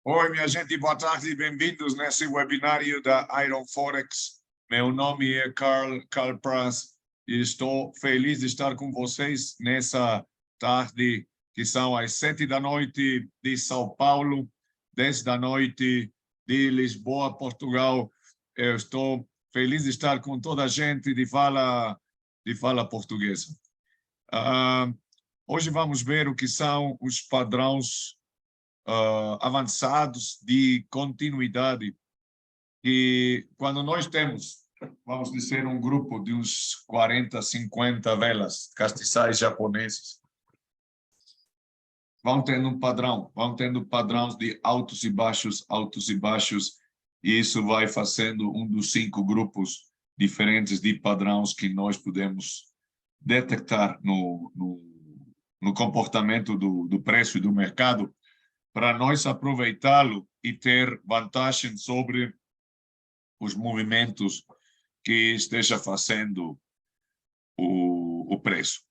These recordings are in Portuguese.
Oi, minha gente, boa tarde e bem-vindos nesse webinário da Iron Forex. Meu nome é Carl Praz e estou feliz de estar com vocês nessa tarde, que são as 7 da noite de São Paulo, 10 da noite de Lisboa, Portugal. Eu estou feliz de estar com toda a gente de fala portuguesa. Hoje vamos ver o que são os padrões avançados de continuidade. E quando nós temos, vamos dizer, um grupo de uns 40, 50 velas, castiçais japoneses, vão tendo padrões de altos e baixos, e isso vai fazendo um dos 5 grupos diferentes de padrões que nós podemos detectar no comportamento do preço e do mercado, para nós aproveitá-lo e ter vantagem sobre os movimentos que esteja fazendo o preço.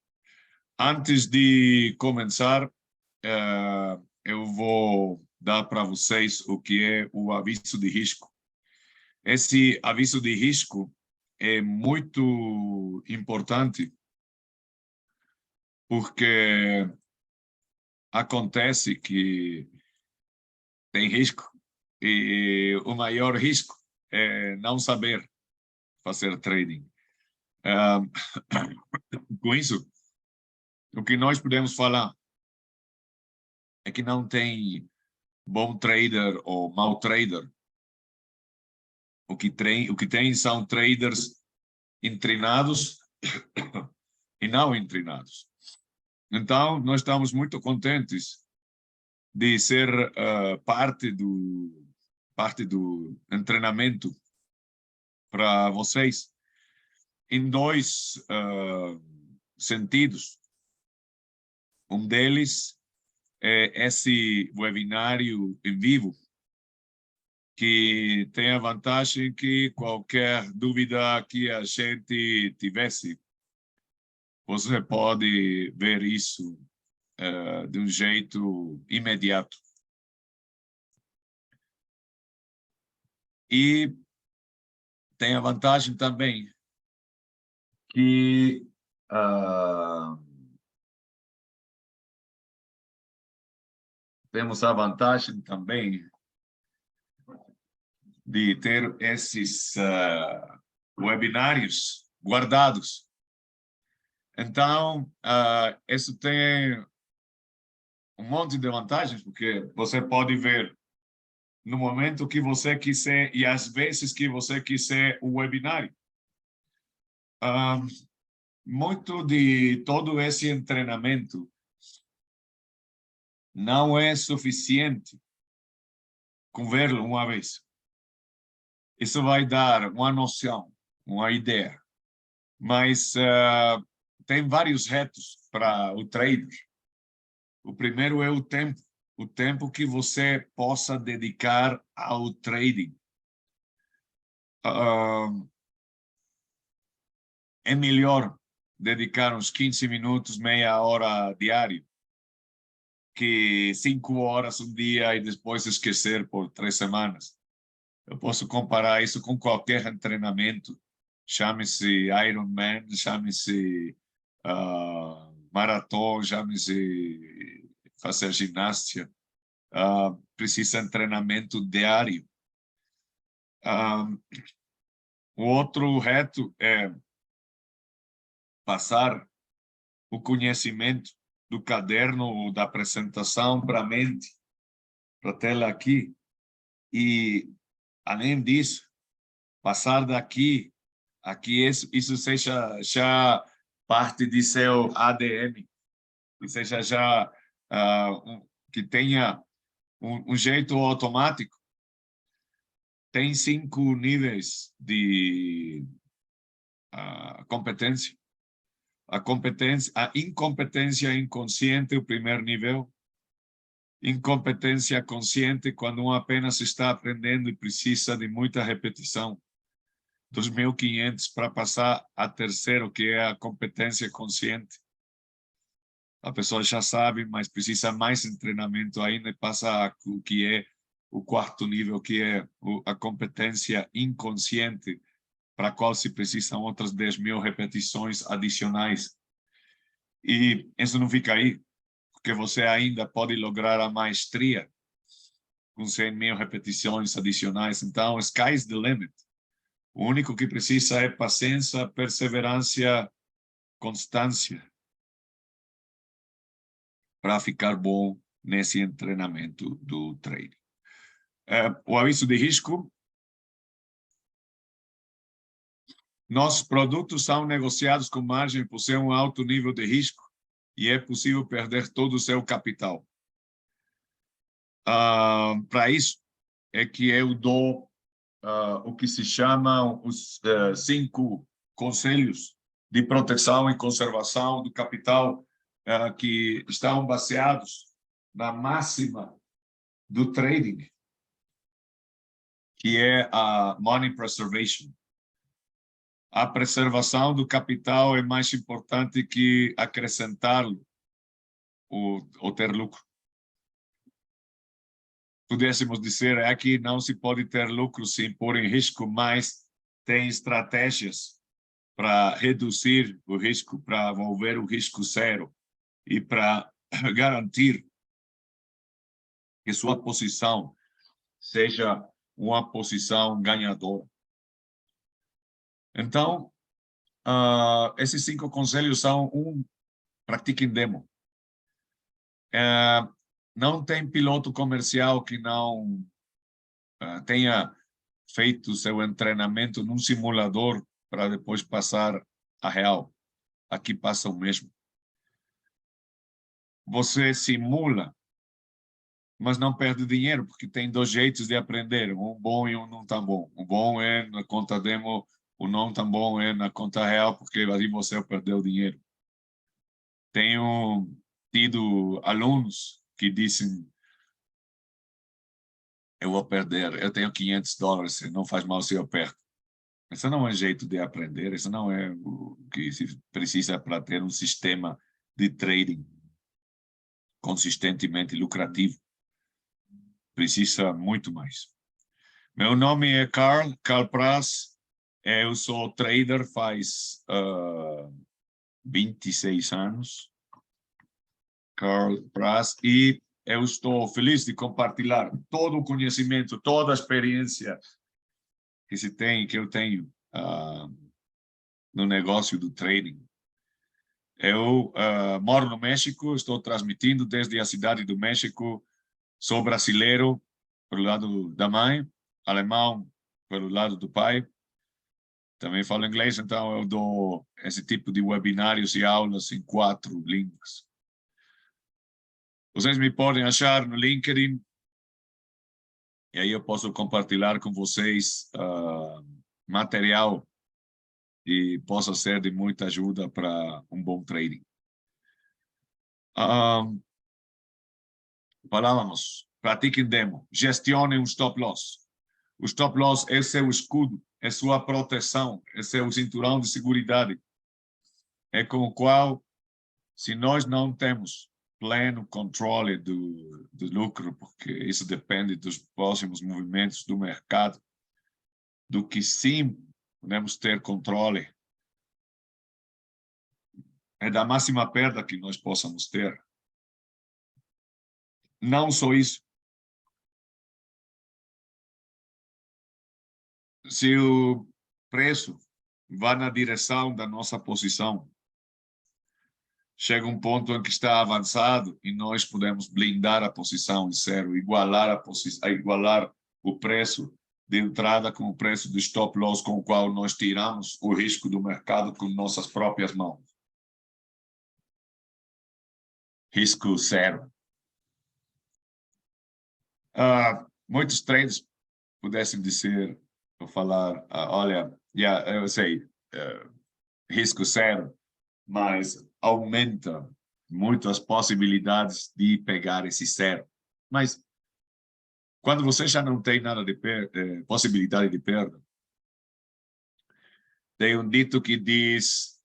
Antes de começar, eu vou dar para vocês o que é o aviso de risco. Esse aviso de risco é muito importante porque acontece que tem risco, e o maior risco é não saber fazer trading. Com isso, o que nós podemos falar é que não tem bom trader ou mau trader. O que tem são traders treinados e não treinados. Então, nós estamos muito contentes de ser parte do treinamento para vocês em 2 sentidos. Um deles é esse webinário em vivo, que tem a vantagem que qualquer dúvida que a gente tivesse, você pode ver isso de um jeito imediato. E tem a vantagem também que temos a vantagem também de ter esses webinários guardados. Então, isso tem um monte de vantagens, porque você pode ver no momento que você quiser e às vezes que você quiser o webinário. Muito de todo esse treinamento não é suficiente com vê-lo uma vez. Isso vai dar uma noção, uma ideia, mas tem vários retos para o trader. O primeiro é o tempo que você possa dedicar ao trading. É melhor dedicar uns 15 minutos, meia hora diário, que 5 horas um dia e depois esquecer por 3 semanas. Eu posso comparar isso com qualquer treinamento. Chame-se Ironman, chame-se maratona, chame-se fazer ginástica. Precisa de treinamento diário. O outro reto é passar o conhecimento do caderno ou da apresentação para a mente, para a tela aqui. E, além disso, passar daqui, isso seja já parte de seu ADN, que seja já que tenha um jeito automático. Tem 5 níveis de competência. A incompetência inconsciente, o primeiro nível. Incompetência consciente, quando um apenas está aprendendo e precisa de muita repetição. 2.500 para passar a terceiro, que é a competência consciente. A pessoa já sabe, mas precisa mais treinamento ainda e passa o que é o quarto nível, que é a competência inconsciente, para a qual se precisam outras 10.000 repetições adicionais. E isso não fica aí, porque você ainda pode lograr a maestria com 100.000 repetições adicionais. Então, sky's the limit. O único que precisa é paciência, perseverança, constância para ficar bom nesse treinamento do trading. O aviso de risco. Nossos produtos são negociados com margem por ser um alto nível de risco e é possível perder todo o seu capital. Para isso é que eu dou o que se chama os 5 conselhos de proteção e conservação do capital, que estão baseados na máxima do trading, que é a money preservation. A preservação do capital é mais importante que acrescentá-lo ou ter lucro. Pudéssemos dizer é que não se pode ter lucro sem pôr em risco, mas tem estratégias para reduzir o risco, para envolver o risco zero e para garantir que sua posição seja uma posição ganhadora. Então, esses 5 conselhos são: 1, pratique em demo. Não tem piloto comercial que não tenha feito seu treinamento num simulador para depois passar a real. Aqui passa o mesmo. Você simula, mas não perde dinheiro, porque tem 2 jeitos de aprender, um bom e um não tão bom. O bom é na conta demo, o não tão bom é na conta real, porque ali você perdeu dinheiro. Tenho tido alunos que dizem: eu vou perder, eu tenho $500, não faz mal se eu perco. Esse não é jeito de aprender, isso não é o que se precisa para ter um sistema de trading consistentemente lucrativo. Precisa muito mais. Meu nome é Carl Praz, eu sou trader faz 26 anos, Carl Praz, e eu estou feliz de compartilhar todo o conhecimento, toda a experiência que eu tenho no negócio do trading. Eu moro no México, estou transmitindo desde a cidade do México. Sou brasileiro pelo lado da mãe, alemão pelo lado do pai. Também falo inglês, então eu dou esse tipo de webinários e aulas em 4 línguas. Vocês me podem achar no LinkedIn, e aí eu posso compartilhar com vocês material e possa ser de muita ajuda para um bom trading. Falávamos, pratiquem demo, gestionem um stop loss. O stop loss é seu escudo, é sua proteção, é seu cinturão de segurança. É com o qual, se nós não temos pleno controle do lucro, porque isso depende dos próximos movimentos do mercado, do que sim podemos ter controle é da máxima perda que nós possamos ter. Não só isso. Se o preço vai na direção da nossa posição, chega um ponto em que está avançado e nós podemos blindar a posição em zero, igualar o preço de entrada com o preço do stop loss, com o qual nós tiramos o risco do mercado com nossas próprias mãos. Risco zero. Muitos traders pudessem dizer, ou falar, olha, eu sei, risco zero, mas aumenta muito as possibilidades de pegar esse zero. Mas quando você já não tem nada de possibilidade de perda, tem um dito que diz: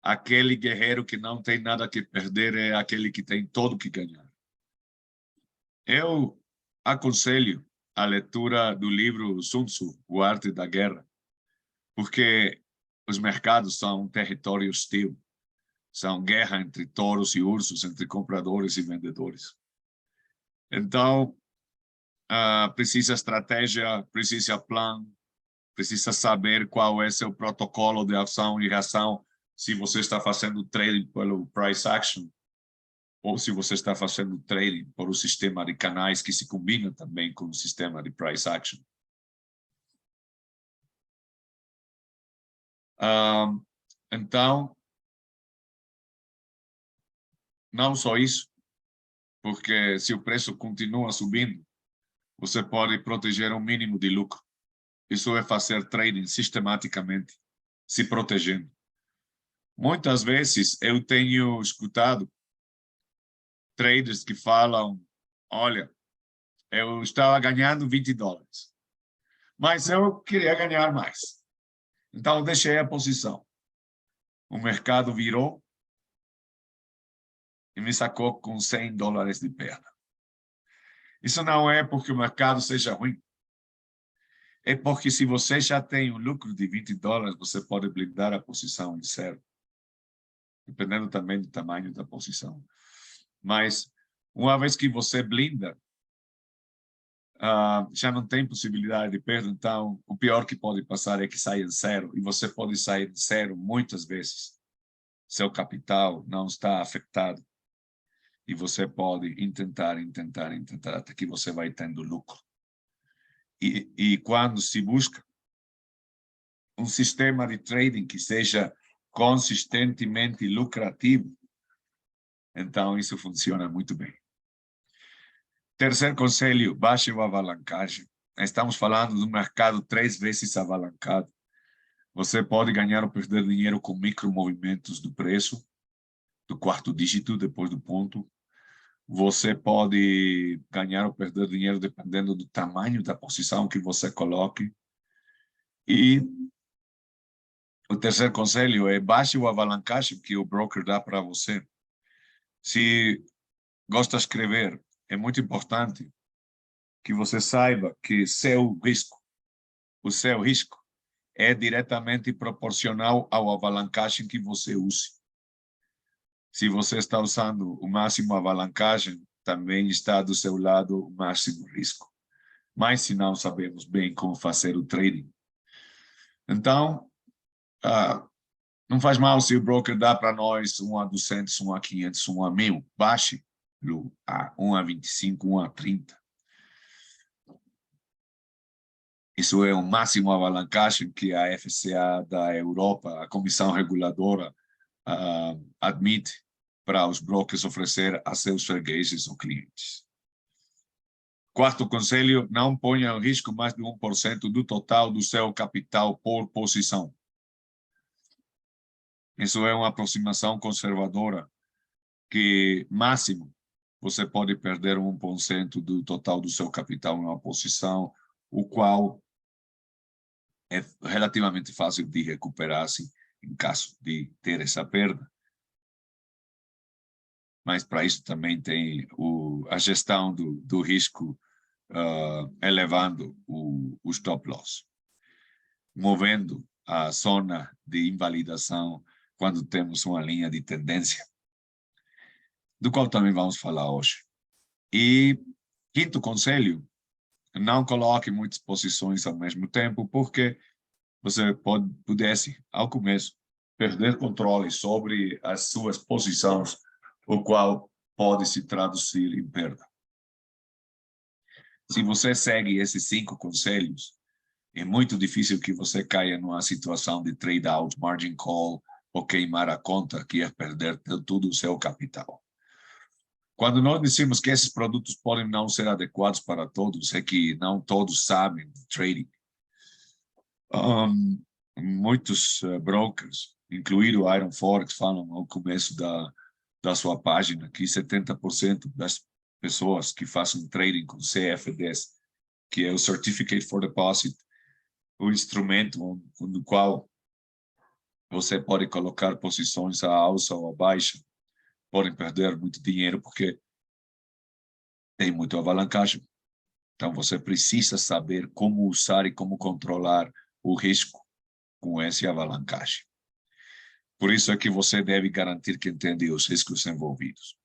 aquele guerreiro que não tem nada que perder é aquele que tem todo que ganhar. Eu aconselho a leitura do livro Sun Tzu, O Arte da Guerra, porque os mercados são um território hostil, são guerra entre touros e ursos, entre compradores e vendedores. Então, precisa estratégia, precisa plano, precisa saber qual é seu protocolo de ação e reação, se você está fazendo trading pelo price action, ou se você está fazendo trading por um sistema de canais que se combina também com o sistema de price action. Então, não só isso, porque se o preço continua subindo, você pode proteger um mínimo de lucro. Isso é fazer trading sistematicamente, se protegendo. Muitas vezes eu tenho escutado traders que falam, olha, eu estava ganhando $20, mas eu queria ganhar mais. Então, eu deixei a posição. O mercado virou e me sacou com $100 de perda. Isso não é porque o mercado seja ruim. É porque se você já tem um lucro de $20, você pode blindar a posição em zero. Dependendo também do tamanho da posição. Mas, uma vez que você blinda, já não tem possibilidade de perda, então o pior que pode passar é que saia em zero, e você pode sair em zero muitas vezes. Seu capital não está afetado, e você pode tentar, até que você vai tendo lucro. E quando se busca um sistema de trading que seja consistentemente lucrativo, então isso funciona muito bem. Terceiro conselho, baixe a alavancagem. Estamos falando de um mercado 3 vezes alavancado. Você pode ganhar ou perder dinheiro com micromovimentos do preço, do quarto dígito, depois do ponto. Você pode ganhar ou perder dinheiro dependendo do tamanho da posição que você coloque. E o terceiro conselho é baixe a alavancagem que o broker dá para você. Se gosta de escrever, é muito importante que você saiba que o seu risco é diretamente proporcional ao alavancagem que você use. Se você está usando o máximo alavancagem, também está do seu lado o máximo risco. Mas se não sabemos bem como fazer o trading. Então, não faz mal se o broker dá para nós 1 a 200, 1 a 500, 1 a 1000. Baixe a 1 a 25, 1 a 30. Isso é o máximo alavancagem que a FCA da Europa, a Comissão Reguladora, admite para os brokers oferecer a seus fregueses ou clientes. Quarto conselho, não ponha em risco mais de 1% do total do seu capital por posição. Isso é uma aproximação conservadora, que máximo você pode perder 1% do total do seu capital em uma posição, o qual é relativamente fácil de recuperar-se em caso de ter essa perda. Mas para isso também tem a gestão do risco, elevando o stop loss, movendo a zona de invalidação quando temos uma linha de tendência, do qual também vamos falar hoje. E quinto conselho, não coloque muitas posições ao mesmo tempo, porque você pudesse, ao começo, perder controle sobre as suas posições, o qual pode se traduzir em perda. Se você segue esses 5 conselhos, é muito difícil que você caia numa situação de trade out, margin call, ou queimar a conta, que é perder todo o seu capital. Quando nós dizemos que esses produtos podem não ser adequados para todos, é que não todos sabem de trading. Muitos brokers, incluindo o Iron Forex, falam ao começo da sua página que 70% das pessoas que fazem trading com CFDs, que é o Certificate for Deposit, o instrumento no qual você pode colocar posições à alça ou à baixa, podem perder muito dinheiro porque tem muita alavancagem. Então, você precisa saber como usar e como controlar o risco com esse alavancagem. Por isso é que você deve garantir que entende os riscos envolvidos.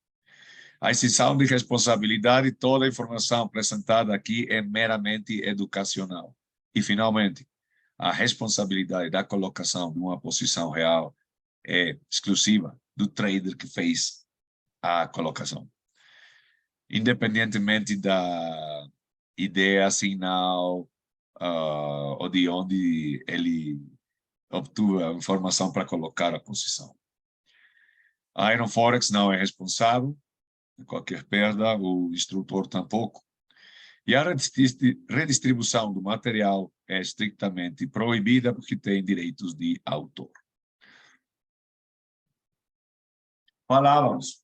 A extinção de responsabilidade, toda a informação apresentada aqui é meramente educacional. E, finalmente, a responsabilidade da colocação de uma posição real é exclusiva do trader que fez a colocação. Independentemente da ideia, sinal, ou de onde ele obteve a informação para colocar a posição. A Iron Forex não é responsável de qualquer perda, o instrutor tampouco. E a redistribuição do material é estritamente proibida porque tem direitos de autor. Falávamos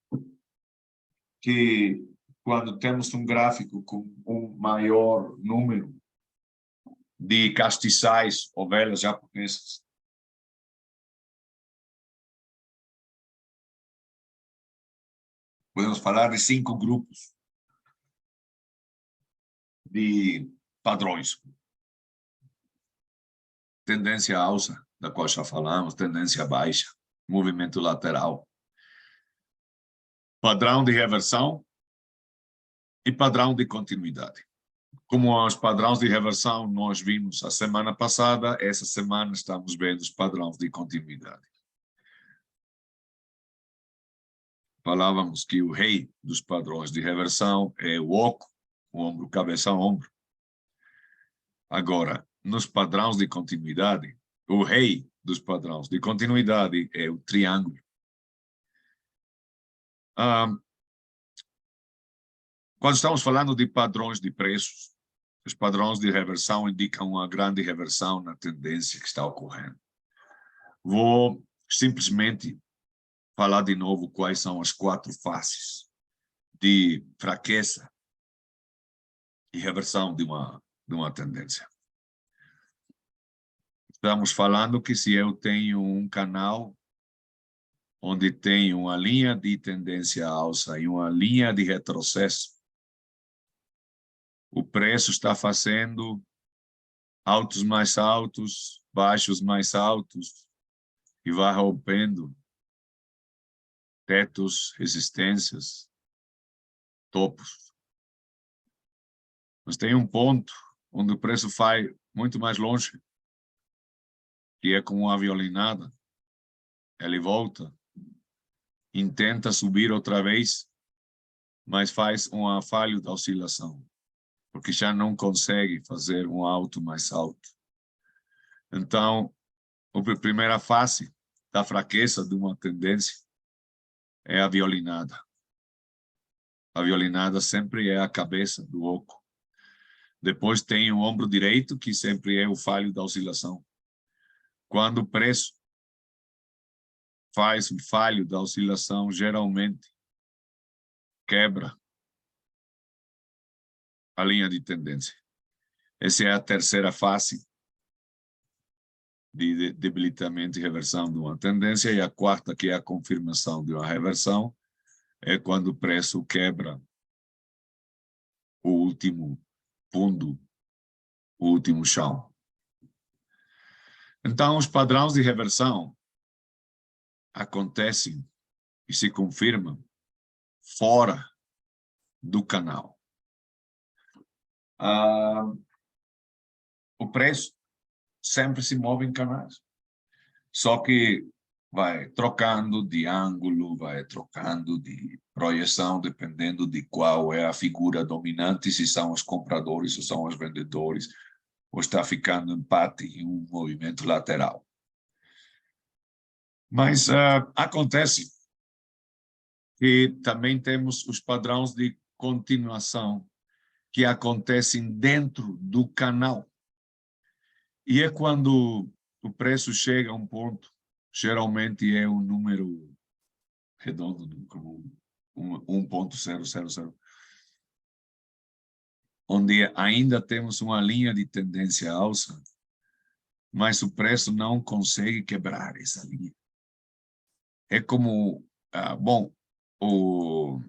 que quando temos um gráfico com um maior número de castiçais, ovelhas japonesas, podemos falar de 5 grupos de padrões. Tendência alça, da qual já falamos, tendência baixa, movimento lateral, padrão de reversão e padrão de continuidade. Como os padrões de reversão nós vimos a semana passada, essa semana estamos vendo os padrões de continuidade. Falávamos que o rei dos padrões de reversão é o oco, o ombro, cabeça, ombro. Agora, nos padrões de continuidade, o rei dos padrões de continuidade é o triângulo. Quando estamos falando de padrões de preços, os padrões de reversão indicam uma grande reversão na tendência que está ocorrendo. Vou simplesmente falar de novo quais são as 4 faces de fraqueza e reversão de uma tendência. Estamos falando que se eu tenho um canal onde tem uma linha de tendência alça e uma linha de retrocesso, o preço está fazendo altos mais altos, baixos mais altos, e vai rompendo tetos, resistências, topos. Mas tem um ponto onde o preço vai muito mais longe, que é como uma violinada. Ele volta, intenta subir outra vez, mas faz um falho da oscilação, porque já não consegue fazer um alto mais alto. Então, a primeira fase da fraqueza de uma tendência é a violinada. A violinada sempre é a cabeça do oco. Depois tem o ombro direito, que sempre é o falho da oscilação. Quando o preço faz o falho da oscilação, geralmente quebra a linha de tendência. Essa é a terceira fase de debilitamento e reversão de uma tendência, e a quarta, que é a confirmação de uma reversão, é quando o preço quebra o último fundo, o último chão. Então, os padrões de reversão acontecem e se confirmam fora do canal. O preço sempre se move em canais, só que vai trocando de ângulo, vai trocando de projeção, dependendo de qual é a figura dominante, se são os compradores ou são os vendedores, ou está ficando empate em um movimento lateral. Mas acontece que também temos os padrões de continuação que acontecem dentro do canal. E é quando o preço chega a um ponto, geralmente é um número redondo, como 1.000, onde ainda temos uma linha de tendência alça, mas o preço não consegue quebrar essa linha. É como, bom, o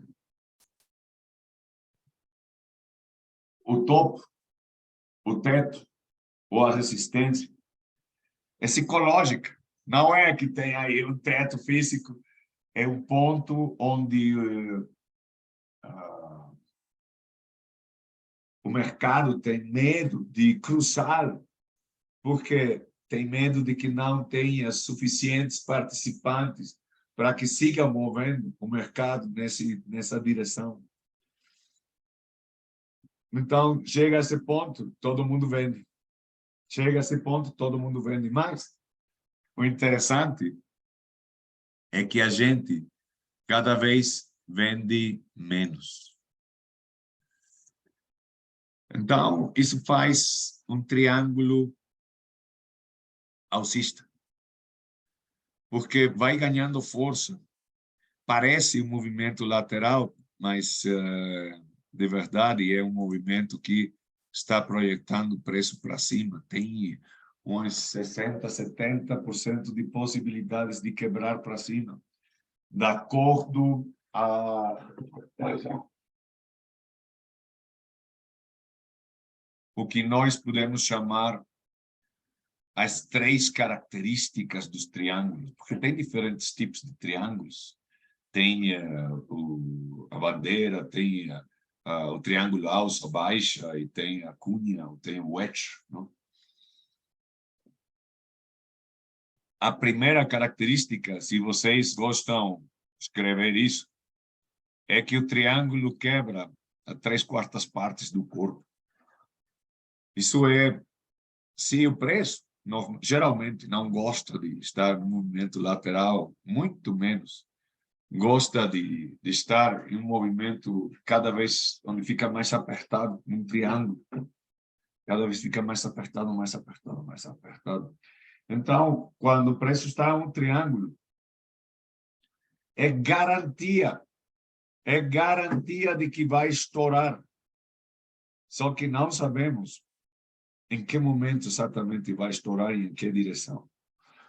topo, o teto ou a resistência é psicológica. Não é que tem aí um teto físico, é um ponto onde o mercado tem medo de cruzar, porque tem medo de que não tenha suficientes participantes para que siga movendo o mercado nessa direção. Então, chega a esse ponto, todo mundo vende. Chega a esse ponto, todo mundo vende mais. O interessante é que a gente cada vez vende menos. Então, isso faz um triângulo alcista, porque vai ganhando força. Parece um movimento lateral, mas, de verdade, é um movimento que está projetando o preço para cima. Tem uns 60%, 70% de possibilidades de quebrar para cima, de acordo a o que nós podemos chamar as 3 características dos triângulos, porque tem diferentes tipos de triângulos. Tem a bandeira, tem o triângulo alça-baixa, e tem a cunha, tem o wedge. Não? A primeira característica, se vocês gostam de escrever isso, é que o triângulo quebra a 3/4 partes do corpo. Isso é, se o preço geralmente não gosta de estar no movimento lateral, muito menos gosta de estar em um movimento cada vez onde fica mais apertado, num triângulo, cada vez fica mais apertado, mais apertado, mais apertado. Então, quando o preço está em um triângulo, é garantia de que vai estourar. Só que não sabemos em que momento exatamente vai estourar e em que direção.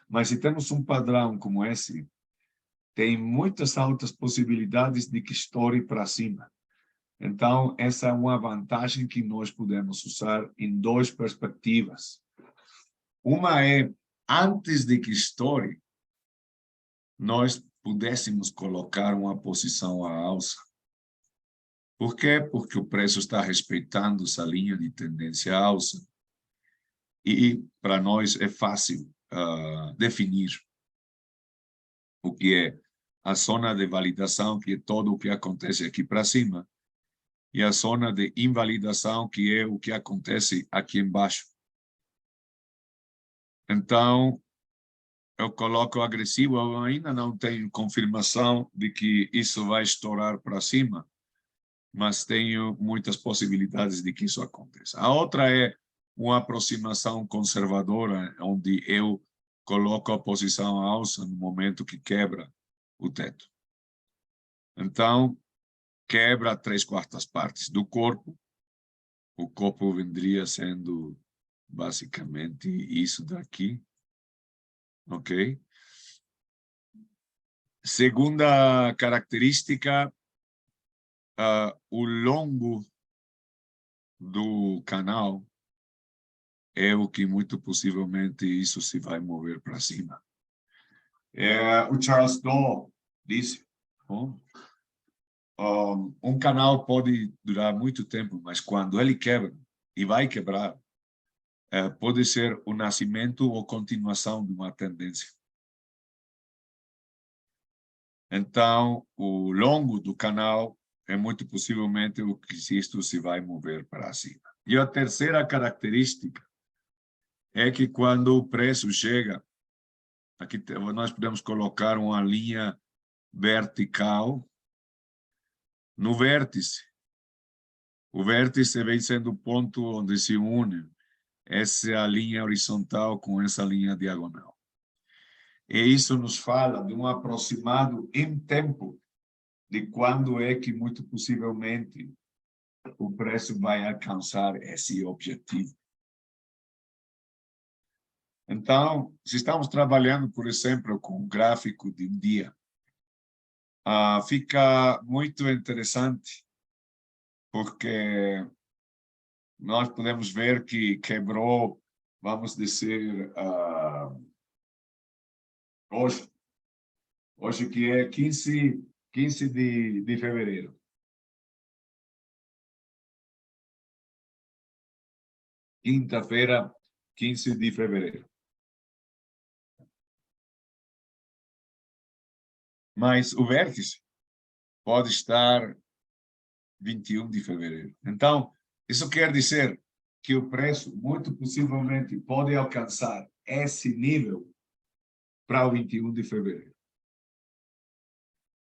Mas se temos um padrão como esse, tem muitas altas possibilidades de que estoure para cima. Então, essa é uma vantagem que nós podemos usar em 2 perspectivas. Uma é, antes de que estoure, nós pudéssemos colocar uma posição à alça. Por quê? Porque o preço está respeitando essa linha de tendência à alça. E para nós é fácil definir o que é a zona de validação, que é todo o que acontece aqui para cima, e a zona de invalidação, que é o que acontece aqui embaixo. Então, eu coloco agressivo, eu ainda não tenho confirmação de que isso vai estourar para cima, mas tenho muitas possibilidades de que isso aconteça. A outra é uma aproximação conservadora, onde eu coloco a posição alça no momento que quebra o teto. Então, quebra 3/4 partes do corpo. O corpo vendria sendo basicamente isso daqui, ok? Segunda característica, o longo do canal é o que muito possivelmente isso se vai mover para cima. O Charles Dow disse, um canal pode durar muito tempo, mas quando ele quebra, e vai quebrar, pode ser o nascimento ou continuação de uma tendência. Então, o longo do canal é muito possivelmente o que isto se vai mover para cima. E a terceira característica é que quando o preço chega, aqui nós podemos colocar uma linha vertical no vértice. O vértice vem sendo o ponto onde se une essa linha horizontal com essa linha diagonal. E isso nos fala de um aproximado em tempo de quando é que, muito possivelmente, o preço vai alcançar esse objetivo. Então, se estamos trabalhando, por exemplo, com um gráfico de um dia, fica muito interessante, porque nós podemos ver que quebrou, vamos dizer, hoje que é 15 de fevereiro. Quinta-feira, 15 de fevereiro. Mas o vértice pode estar 21 de fevereiro. Então, isso quer dizer que o preço, muito possivelmente, pode alcançar esse nível para o 21 de fevereiro.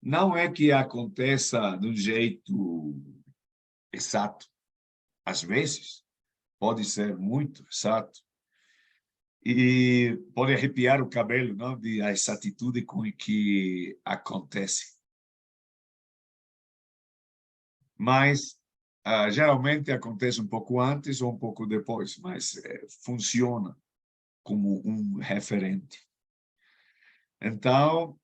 Não é que aconteça de um jeito exato. Às vezes, pode ser muito exato. E pode arrepiar o cabelo, não? De a exatitude com que acontece. Mas, geralmente, acontece um pouco antes ou um pouco depois, mas funciona como um referente. Então,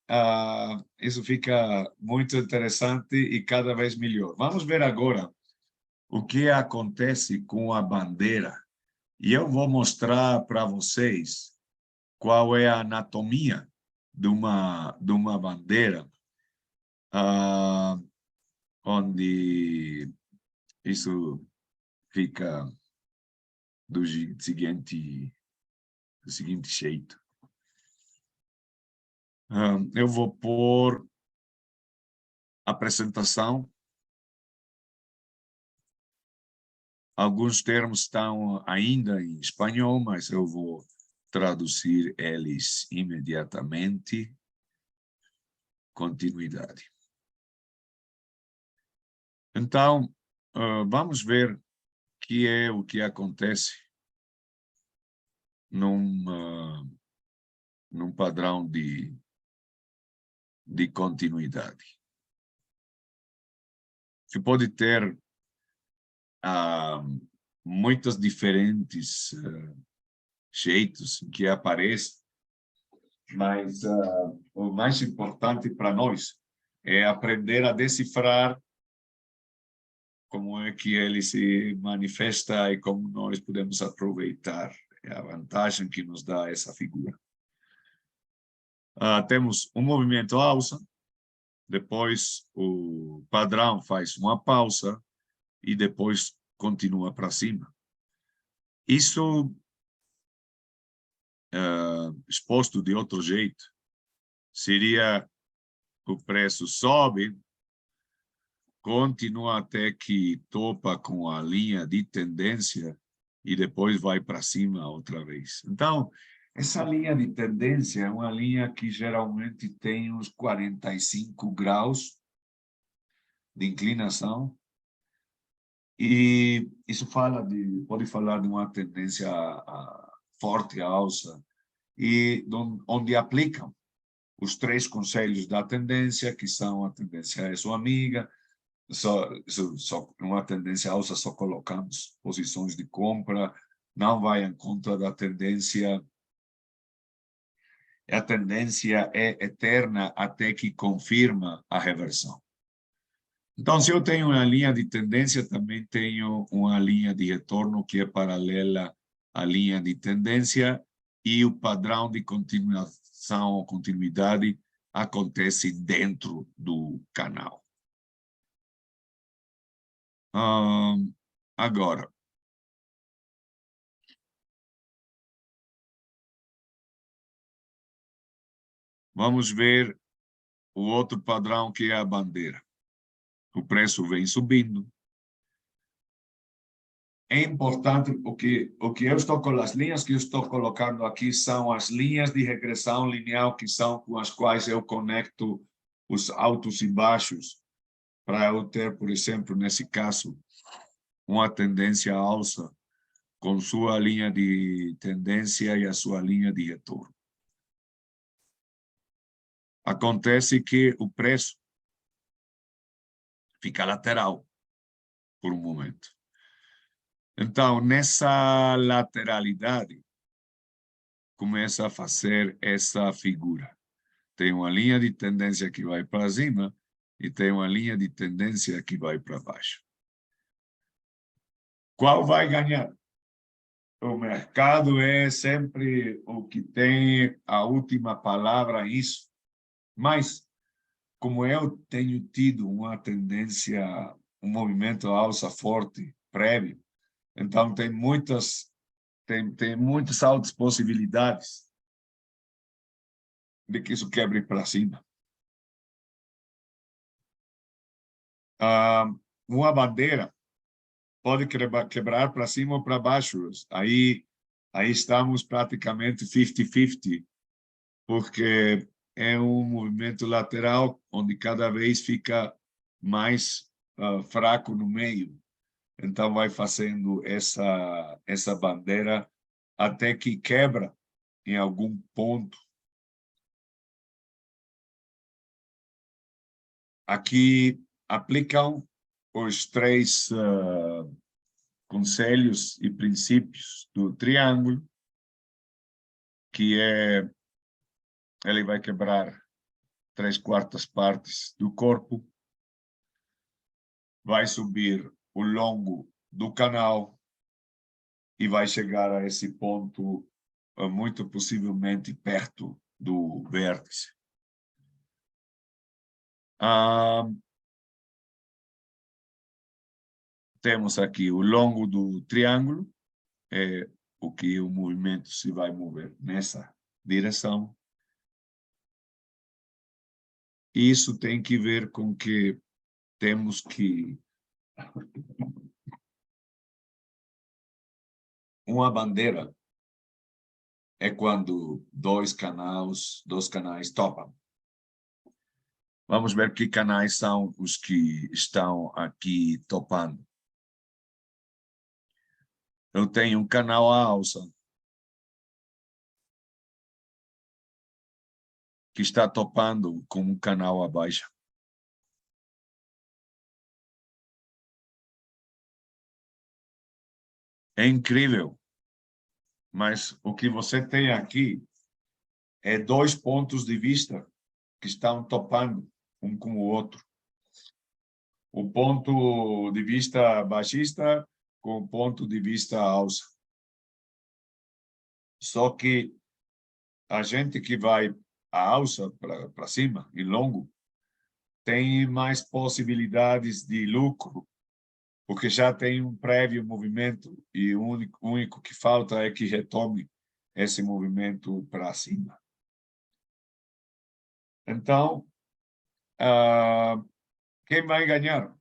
isso fica muito interessante e cada vez melhor. Vamos ver agora o que acontece com a bandeira. E eu vou mostrar para vocês qual é a anatomia de uma bandeira, onde isso fica do seguinte jeito. Eu vou pôr apresentação. Alguns termos estão ainda em espanhol, mas eu vou traduzir eles imediatamente. Continuidade. Então, vamos ver o que acontece num padrão de continuidade. Você pode ter muitos diferentes jeitos que aparecem, mas o mais importante para nós é aprender a decifrar como é que ele se manifesta e como nós podemos aproveitar a vantagem que nos dá essa figura. Temos um movimento alça, depois o padrão faz uma pausa e depois continua para cima. Isso, exposto de outro jeito, seria o preço sobe, continua até que topa com a linha de tendência e depois vai para cima outra vez. Então, essa linha de tendência é uma linha que geralmente tem uns 45 graus de inclinação, e isso pode falar de uma tendência forte à alça, e onde aplicam os 3 conselhos da tendência, que são a tendência é sua amiga, só uma tendência alça, só colocamos posições de compra, não vai em conta da tendência. A tendência é eterna até que confirma a reversão. Então, se eu tenho uma linha de tendência, também tenho uma linha de retorno que é paralela à linha de tendência, e o padrão de continuação ou continuidade acontece dentro do canal. Agora, vamos ver o outro padrão, que é a bandeira. O preço vem subindo. É importante, o que eu estou com as linhas que eu estou colocando aqui são as linhas de regressão linear, que são com as quais eu conecto os altos e baixos, para eu ter, por exemplo, nesse caso, uma tendência alça com sua linha de tendência e a sua linha de retorno. Acontece que o preço fica lateral por um momento. Então, nessa lateralidade, começa a fazer essa figura. Tem uma linha de tendência que vai para cima e tem uma linha de tendência que vai para baixo. Qual vai ganhar? O mercado é sempre o que tem a última palavra nisso. Mas, como eu tenho tido uma tendência, um movimento alça forte prévio, então tem muitas altas possibilidades de que isso quebre para cima. Uma bandeira pode quebrar para cima ou para baixo. Aí estamos praticamente 50-50, porque é um movimento lateral onde cada vez fica mais fraco no meio. Então vai fazendo essa bandeira até que quebra em algum ponto. Aqui aplicam os três conselhos e princípios do triângulo, que ele vai quebrar 3/4 partes do corpo, vai subir o longo do canal e vai chegar a esse ponto muito possivelmente perto do vértice. Temos aqui o longo do triângulo, é o que o movimento se vai mover nessa direção. Isso tem que ver com que temos que uma bandeira é quando dois canais topam. Vamos ver que canais são os que estão aqui topando. Eu tenho um canal à alça que está topando com um canal à baixa. É incrível, mas o que você tem aqui é dois pontos de vista que estão topando um com o outro. O ponto de vista baixista com o ponto de vista alça. Só que a gente que vai a alça para cima, em longo, tem mais possibilidades de lucro, porque já tem um prévio movimento e o único que falta é que retome esse movimento para cima. Então, quem vai ganhar?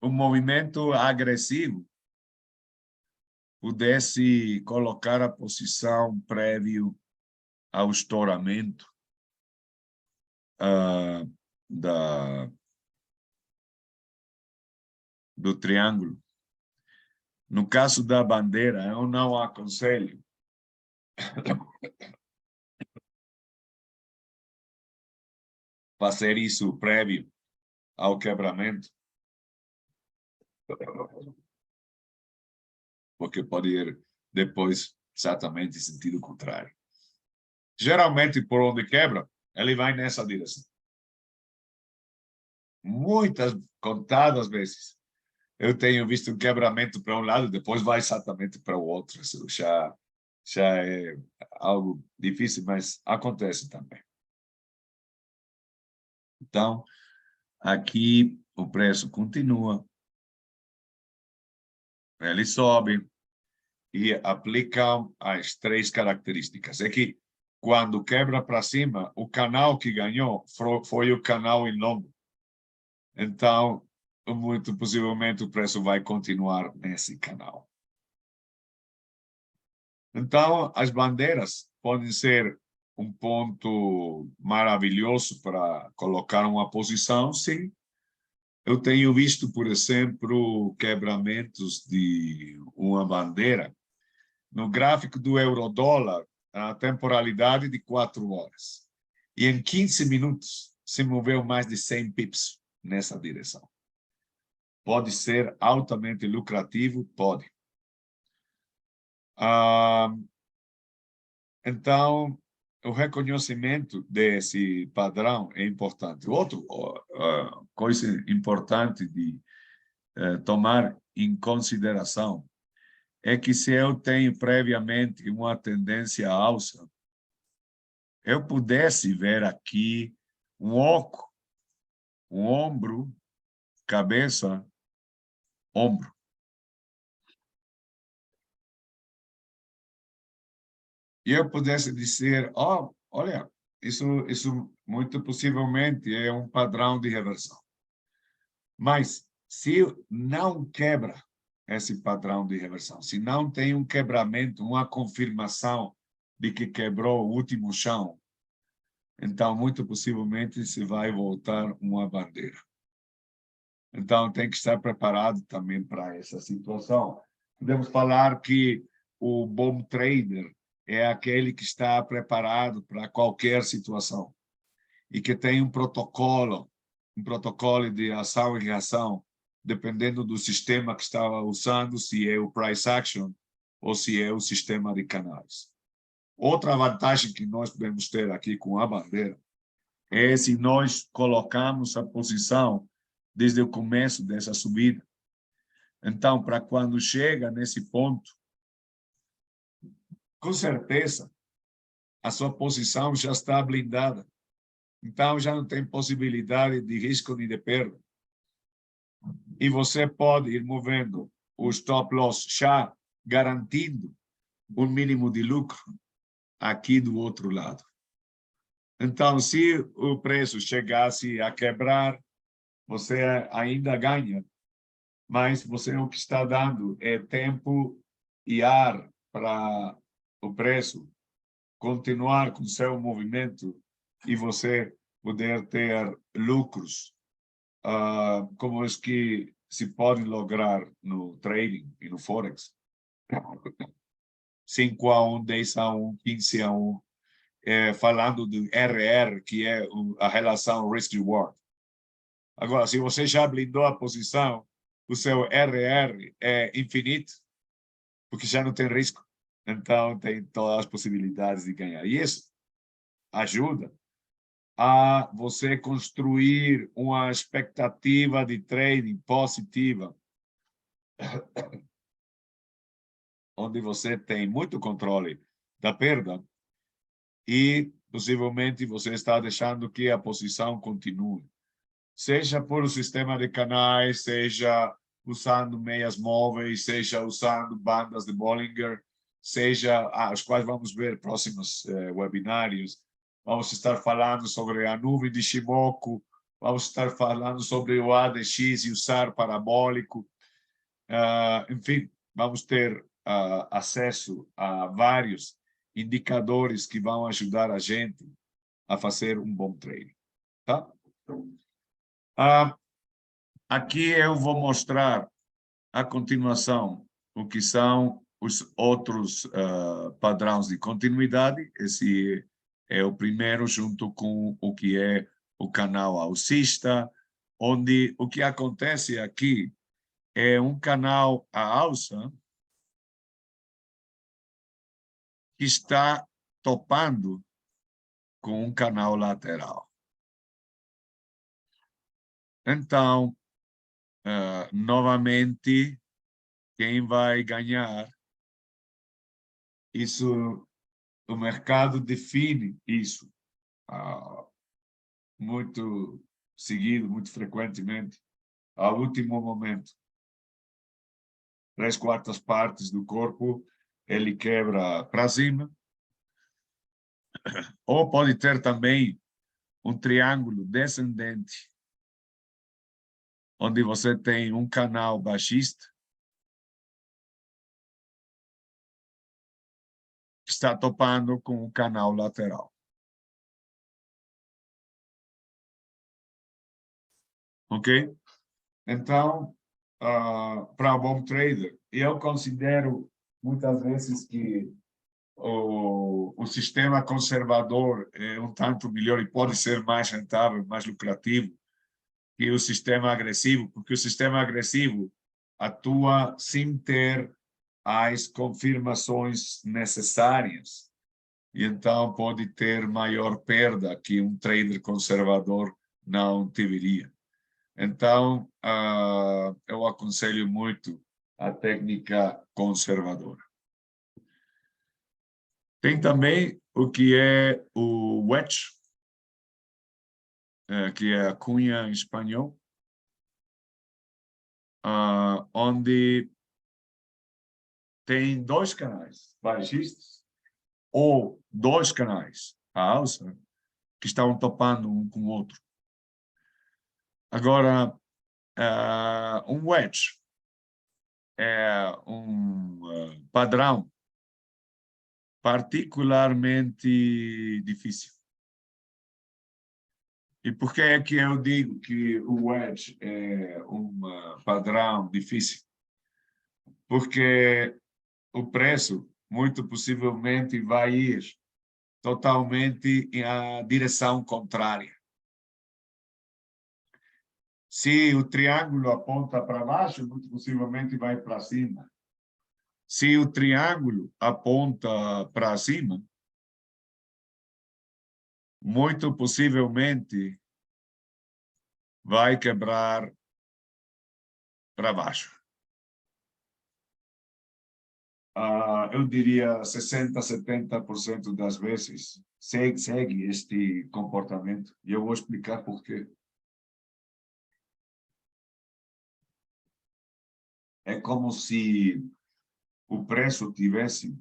Um movimento agressivo pudesse colocar a posição prévio ao estouramento do triângulo. No caso da bandeira, eu não aconselho fazer isso prévio ao quebramento, porque pode ir depois exatamente em sentido contrário. Geralmente, por onde quebra, ele vai nessa direção. Muitas, contadas vezes, eu tenho visto um quebramento para um lado, depois vai exatamente para o outro. Isso já é algo difícil, mas acontece também. Então, aqui o preço continua, ele sobe e aplica as três características. É que quando quebra para cima, o canal que ganhou foi o canal em longo. Então, muito possivelmente o preço vai continuar nesse canal. Então, as bandeiras podem ser um ponto maravilhoso para colocar uma posição, sim. Eu tenho visto, por exemplo, quebramentos de uma bandeira no gráfico do euro-dólar, a temporalidade de 4 horas. E em 15 minutos se moveu mais de 100 pips nessa direção. Pode ser altamente lucrativo? Pode. Então, o reconhecimento desse padrão é importante. Outra coisa importante de tomar em consideração é que se eu tenho previamente uma tendência à alça, eu pudesse ver aqui um oco, um ombro, cabeça, ombro. E eu pudesse dizer, oh, olha, isso muito possivelmente é um padrão de reversão. Mas se não quebra esse padrão de reversão, se não tem um quebramento, uma confirmação de que quebrou o último chão, então muito possivelmente se vai voltar uma bandeira. Então tem que estar preparado também para essa situação. Podemos falar que o bom trader é aquele que está preparado para qualquer situação e que tem um protocolo de ação e reação, dependendo do sistema que está usando, se é o price action ou se é o sistema de canais. Outra vantagem que nós podemos ter aqui com a bandeira é se nós colocamos a posição desde o começo dessa subida. Então, para quando chega nesse ponto, com certeza, a sua posição já está blindada. Então, já não tem possibilidade de risco nem de perda. E você pode ir movendo o stop loss já garantindo um mínimo de lucro aqui do outro lado. Então, se o preço chegasse a quebrar, você ainda ganha, mas você o que está dando é tempo e ar para o preço continuar com seu movimento e você poder ter lucros como os que se podem lograr no trading e no Forex. 5-1, 10-1, 15-1, falando do RR, que é a relação risk-reward. Agora, se você já blindou a posição, o seu RR é infinito, porque já não tem risco. Então, tem todas as possibilidades de ganhar. E isso ajuda a você construir uma expectativa de trading positiva, onde você tem muito controle da perda e, possivelmente, você está deixando que a posição continue. Seja por o sistema de canais, seja usando meias móveis, seja usando bandas de Bollinger, seja as quais vamos ver próximos webinários. Vamos estar falando sobre a nuvem de Shimoku, vamos estar falando sobre o ADX e o SAR parabólico. Enfim, vamos ter acesso a vários indicadores que vão ajudar a gente a fazer um bom trading. Tá? Aqui eu vou mostrar a continuação o que são os outros padrões de continuidade. Esse é o primeiro, junto com o que é o canal alcista, onde o que acontece aqui é um canal à alça que está topando com um canal lateral. Então, novamente, quem vai ganhar? Isso, o mercado define isso muito seguido, muito frequentemente, ao último momento. 3/4 partes do corpo ele quebra para cima, ou pode ter também um triângulo descendente, onde você tem um canal baixista que está topando com o canal lateral. Ok? Então, para um bom trader, eu considero muitas vezes que o sistema conservador é um tanto melhor e pode ser mais rentável, mais lucrativo que o sistema agressivo, porque o sistema agressivo atua sem ter as confirmações necessárias e então pode ter maior perda que um trader conservador não teria. Então, eu aconselho muito a técnica conservadora. Tem também o que é o wedge, que é a cunha em espanhol, onde tem dois canais baixistas ou dois canais a alça que estão topando um com o outro. Agora, um wedge é um padrão particularmente difícil. E por que é que eu digo que o wedge é um padrão difícil? Porque o preço, muito possivelmente, vai ir totalmente em direção contrária. Se o triângulo aponta para baixo, muito possivelmente vai para cima. Se o triângulo aponta para cima, muito possivelmente vai quebrar para baixo. Eu diria 60%, 70% das vezes segue este comportamento. E eu vou explicar por quê. É como se o preço tivesse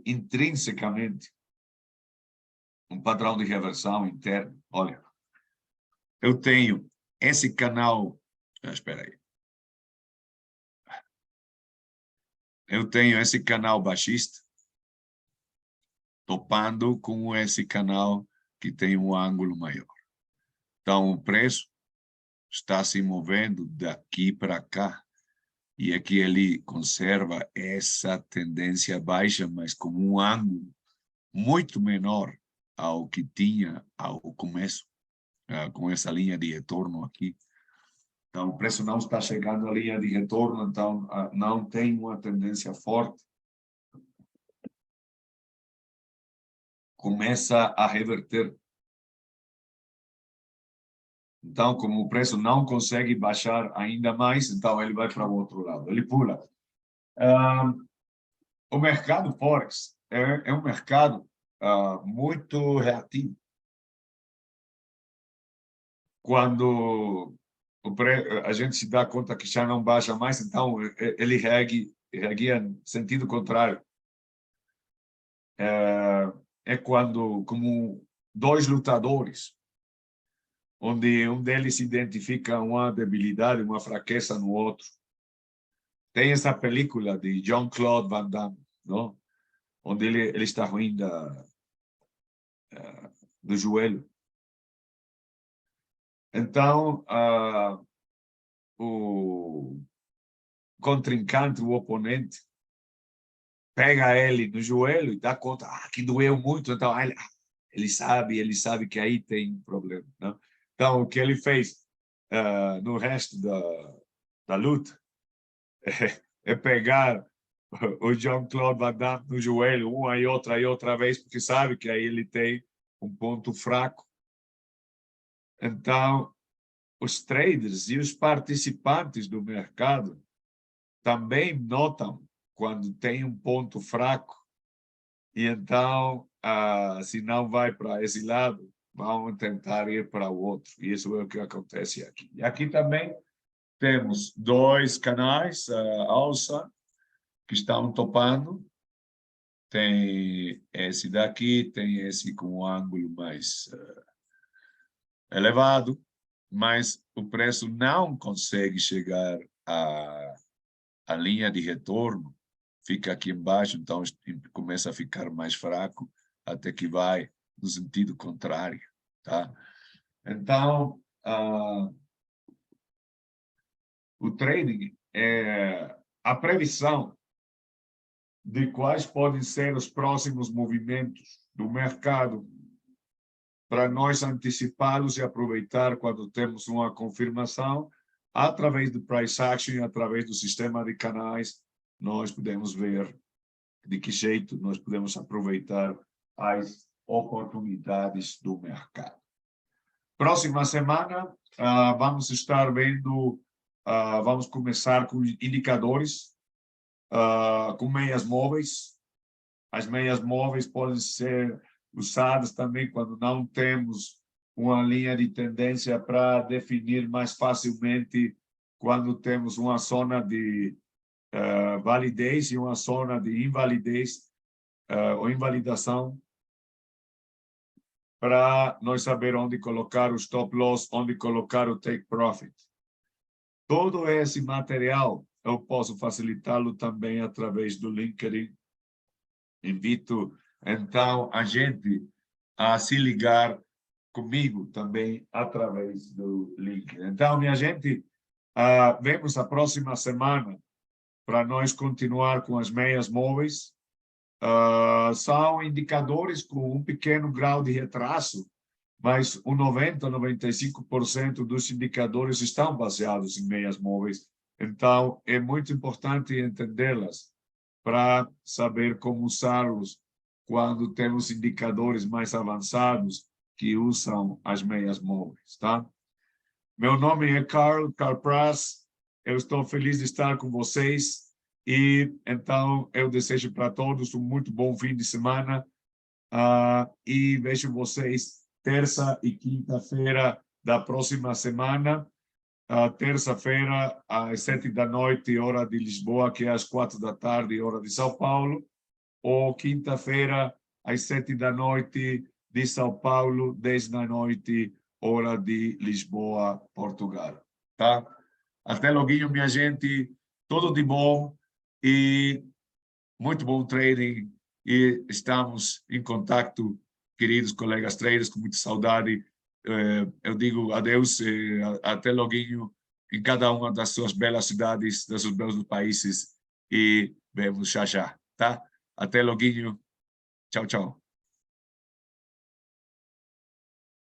intrinsecamente um padrão de reversão interno. Olha, eu tenho esse canal... espera aí. Eu tenho esse canal baixista topando com esse canal que tem um ângulo maior. Então, o preço está se movendo daqui para cá, e aqui ele conserva essa tendência baixa, mas com um ângulo muito menor ao que tinha ao começo, com essa linha de retorno aqui. Então, o preço não está chegando à linha de retorno, então não tem uma tendência forte. Começa a reverter. Então, como o preço não consegue baixar ainda mais, então ele vai para o outro lado, ele pula. O mercado Forex é um mercado muito reativo. Quando a gente se dá conta que já não baixa mais, então ele reagia em sentido contrário. É quando, como dois lutadores, onde um deles identifica uma debilidade, uma fraqueza no outro. Tem essa película de Jean-Claude Van Damme, não? Onde ele está ruim do joelho. Então, o contrincante, o oponente, pega ele no joelho e dá conta que doeu muito. Então, ele sabe que aí tem um problema. Não? Então, o que ele fez no resto da luta é pegar o Jean-Claude Van Damme no joelho uma e outra vez, porque sabe que aí ele tem um ponto fraco. Então, os traders e os participantes do mercado também notam quando tem um ponto fraco e então, se não vai para esse lado, vão tentar ir para o outro. E isso é o que acontece aqui. E aqui também temos dois canais, alça, que estão topando. Tem esse daqui, tem esse com um ângulo mais elevado, mas o preço não consegue chegar à linha de retorno, fica aqui embaixo, então começa a ficar mais fraco, até que vai no sentido contrário. Tá? Então, o trading é a previsão de quais podem ser os próximos movimentos do mercado para nós antecipá-los e aproveitar quando temos uma confirmação, através do price action, através do sistema de canais, nós podemos ver de que jeito nós podemos aproveitar as oportunidades do mercado. Próxima semana, vamos estar vendo, vamos começar com indicadores, com meias móveis. As meias móveis podem ser usadas também quando não temos uma linha de tendência para definir mais facilmente quando temos uma zona de validez e uma zona de invalidez ou invalidação, para nós saber onde colocar o stop loss, onde colocar o take profit. Todo esse material eu posso facilitá-lo também através do LinkedIn. Invito, então, a gente a se ligar comigo também através do LinkedIn. Então, minha gente, vemos a próxima semana para nós continuar com as meias móveis. São indicadores com um pequeno grau de retraso, mas o 95% dos indicadores estão baseados em meias móveis. Então, é muito importante entendê-las para saber como usá-los quando temos indicadores mais avançados que usam as meias móveis, tá? Meu nome é Carl Praz, eu estou feliz de estar com vocês e, então, eu desejo para todos um muito bom fim de semana e vejo vocês terça e quinta-feira da próxima semana. Terça-feira, às 7 da noite, hora de Lisboa, que é às 4 da tarde, hora de São Paulo, ou quinta-feira, às 7 da noite de São Paulo, 10 da noite, hora de Lisboa, Portugal. Tá? Até logo, minha gente. Tudo de bom e muito bom trading. E estamos em contato, queridos colegas traders, com muita saudade. Eu digo adeus, até logo em cada uma das suas belas cidades, dos seus belos países, e vemos já já, tá? Até logo, tchau, tchau.